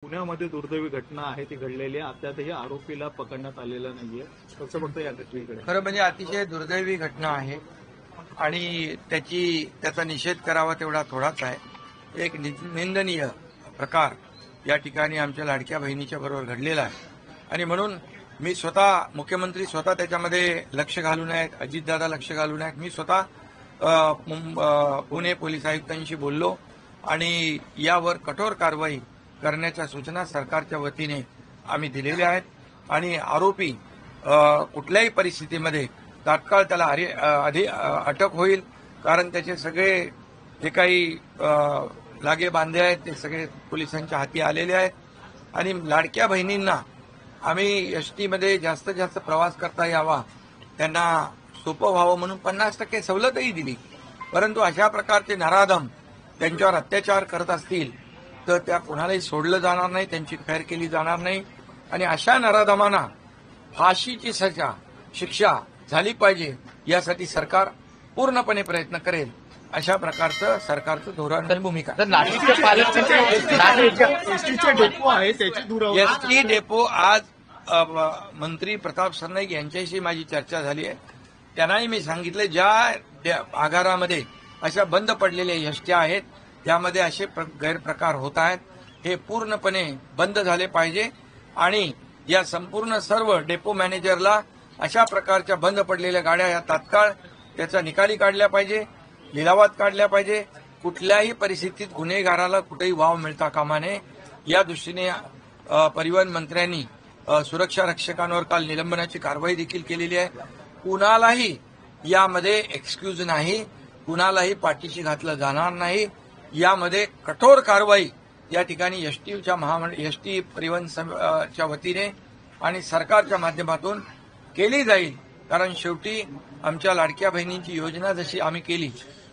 पुण्यामध्ये दुर्दैवी घटना आहे ती घडलेली आहे. अद्यापही आरोपीला पकडण्यात आलेलं नाहीये. कसं बघतं या घटनेकडे? खरं म्हणजे अतिशय दुर्दैवी घटना आहे आणि त्याचा निषेध करावा तेवढा थोडाच आहे. एक निंदनीय प्रकार या ठिकाणी आमच्या लाडक्या बहिणीच्या बरोबर घडलेला आहे आणि म्हणून मी स्वतः मुख्यमंत्री स्वतः त्याच्यामध्ये लक्ष घालून आहेत, अजितदादा लक्ष घालून आहेत. मी स्वतः पुणे पोलीस आयुक्तांशी बोललो आणि यावर कठोर कारवाई करण्याच्या सूचना सरकारच्या वतीने आम्ही दिलेल्या आहेत आणि आरोपी कुठल्याही परिस्थितीमध्ये तात्काळ त्याला अटक होईल, कारण त्याचे सगळे जे काही लागे बांधे आहेत ते सगळे पोलिसांच्या हाती आलेले आहेत. आणि लाडक्या बहिणींना आम्ही एसटीमध्ये जास्तीत जास्त प्रवास करता यावा, त्यांना सोपं व्हावं म्हणून 50% सवलतही दिली. परंतु अशा प्रकारचे नराधम त्यांच्यावर अत्याचार करत असतील तर त्या कुणालाही सोडलं जाणार नाही, त्यांची खैर केली जाणार नाही. आणि अशा नराधमांना फाशीची शिक्षा झाली पाहिजे यासाठी सरकार पूर्णपणे प्रयत्न करेल. अशा प्रकारचं सरकारचं धोरण आणि भूमिका. एसटी डेपो आज मंत्री प्रताप सरनाईक यांच्याशी माझी चर्चा झाली आहे. त्यांनाही मी सांगितलं ज्या आगारामध्ये अशा बंद पडलेल्या एसट्या आहेत त्यामध्ये असे गैरप्रकार होत आहेत, हे पूर्णपणे बंद झाले पाहिजे आणि या संपूर्ण सर्व डेपो मॅनेजरला अशा प्रकारच्या बंद पडलेल्या गाड्या या तात्काळ त्याचा निकाली काढल्या पाहिजे, लिलावात काढल्या पाहिजे. कुठल्याही परिस्थितीत गुन्हेगाराला कुठेही वाव मिळता कामा नये या दृष्टीने परिवहन मंत्र्यांनी सुरक्षा रक्षकांवर काल निलंबनाची कारवाई देखील केलेली आहे. कुणालाही यामध्ये एक्सक्यूज नाही, कुणालाही पाठीशी घातलं जाणार नाही. यामध्ये कठोर कारवाई या ठिकाणी एसटी परिवहनच्या वतीने आणि सरकारच्या माध्यमातून केली जाईल. कारण शेवटी आमच्या लाडक्या बहिणींची योजना जशी आम्ही केली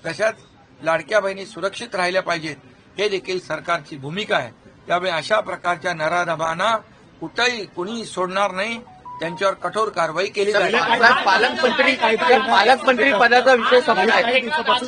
तशाच लाडक्या बहिणी सुरक्षित राहिल्या पाहिजेत, हे देखील सरकारची भूमिका आहे. त्यामुळे अशा प्रकारच्या नराधमांना कुणीही सोडणार नाही, त्यांच्यावर कठोर कारवाई केली जाईल. पालकमंत्री पदाचा विषय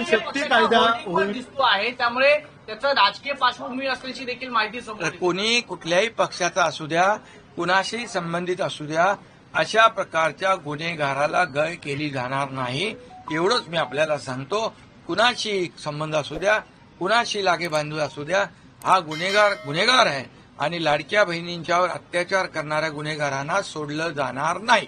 शक्ती कायदा दिसतो आहे, त्यामुळे त्याचं राजकीय पार्श्वभूमी असल्याची देखील माहिती समोर. कोणी कुठल्याही पक्षाचा असू द्या, कुणाशी संबंधित असू द्या, अशा प्रकारच्या गुन्हेगाराला गय केली जाणार नाही, एवढंच मी आपल्याला सांगतो. कुणाशी संबंध असू द्या, कुणाशी लागे बांधू असू द्या, हा गुन्हेगार आहे आणि लाडक्या बहिणींच्यावर अत्याचार करणाऱ्या गुन्हेगारांना सोडलं जाणार नाही.